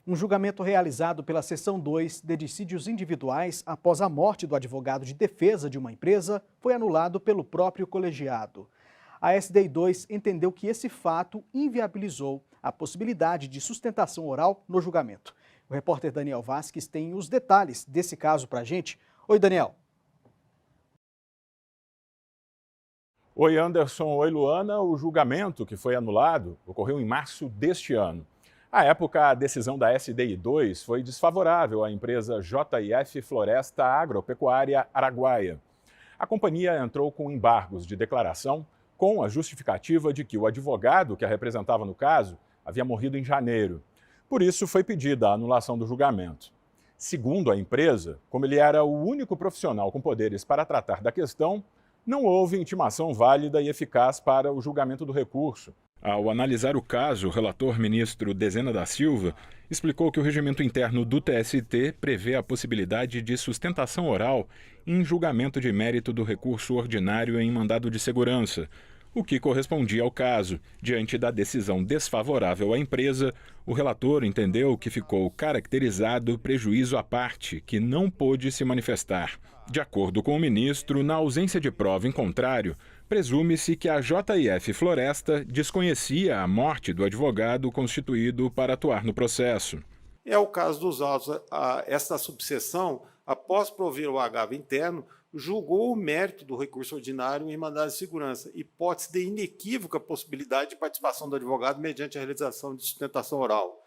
Um julgamento realizado pela Seção 2 de Dissídios Individuais após a morte do advogado de defesa de uma empresa foi anulado pelo próprio colegiado. A SDI 2 entendeu que esse fato inviabilizou a possibilidade de sustentação oral no julgamento. O repórter Daniel Vasques tem os detalhes desse caso para a gente. Oi, Daniel. Oi, Anderson. Oi, Luana. O julgamento que foi anulado ocorreu em março deste ano. À época, a decisão da SDI 2 foi desfavorável à empresa JF Floresta Agropecuária Araguaia. A companhia entrou com embargos de declaração com a justificativa de que o advogado que a representava no caso havia morrido em janeiro. Por isso, foi pedida a anulação do julgamento. Segundo a empresa, como ele era o único profissional com poderes para tratar da questão, não houve intimação válida e eficaz para o julgamento do recurso. Ao analisar o caso, o relator ministro Dezena da Silva explicou que o regimento interno do TST prevê a possibilidade de sustentação oral em julgamento de mérito do recurso ordinário em mandado de segurança, o que correspondia ao caso. Diante da decisão desfavorável à empresa, o relator entendeu que ficou caracterizado prejuízo à parte, que não pôde se manifestar. De acordo com o ministro, na ausência de prova em contrário, presume-se que a JF Floresta desconhecia a morte do advogado constituído para atuar no processo. É o caso dos autos. Esta subseção, após prover o agravo interno, julgou o mérito do recurso ordinário em mandado de segurança, hipótese de inequívoca possibilidade de participação do advogado mediante a realização de sustentação oral.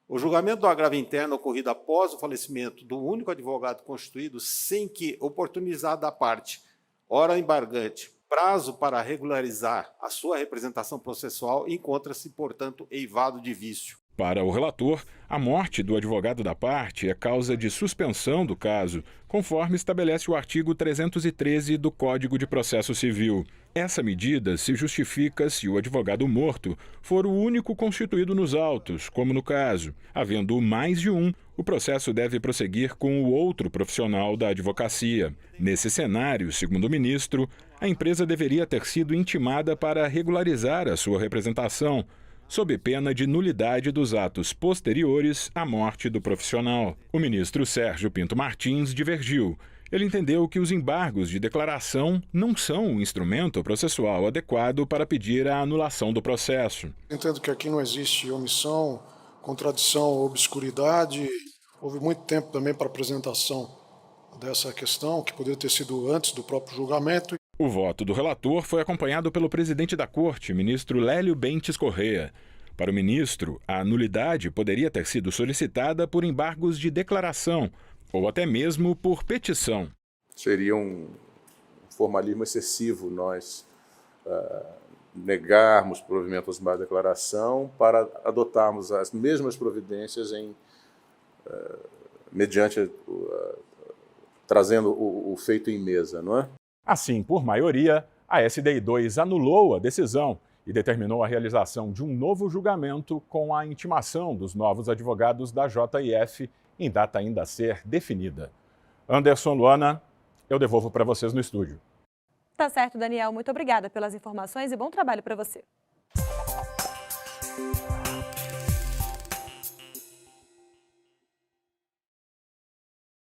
O julgamento do agravo interno ocorrido após o falecimento do único advogado constituído, sem que, oportunizada a parte, hora embargante, prazo para regularizar a sua representação processual, encontra-se, portanto, eivado de vício. Para o relator, a morte do advogado da parte é causa de suspensão do caso, conforme estabelece o artigo 313 do Código de Processo Civil. Essa medida se justifica se o advogado morto for o único constituído nos autos, como no caso. Havendo mais de um, o processo deve prosseguir com o outro profissional da advocacia. Nesse cenário, segundo o ministro, a empresa deveria ter sido intimada para regularizar a sua representação, sob pena de nulidade dos atos posteriores à morte do profissional. O ministro Sérgio Pinto Martins divergiu. Ele entendeu que os embargos de declaração não são um instrumento processual adequado para pedir a anulação do processo. Entendo que aqui não existe omissão, contradição ou obscuridade. Houve muito tempo também para a apresentação dessa questão, que poderia ter sido antes do próprio julgamento. O voto do relator foi acompanhado pelo presidente da Corte, ministro Lélio Bentes Corrêa. Para o ministro, a nulidade poderia ter sido solicitada por embargos de declaração ou até mesmo por petição. Seria um formalismo excessivo nós negarmos provimento aos embargos de declaração para adotarmos as mesmas providências mediante trazendo o feito em mesa, não é? Assim, por maioria, a SDI 2 anulou a decisão e determinou a realização de um novo julgamento com a intimação dos novos advogados da JF em data ainda a ser definida. Anderson, Luana, eu devolvo para vocês no estúdio. Tá certo, Daniel. Muito obrigada pelas informações e bom trabalho para você.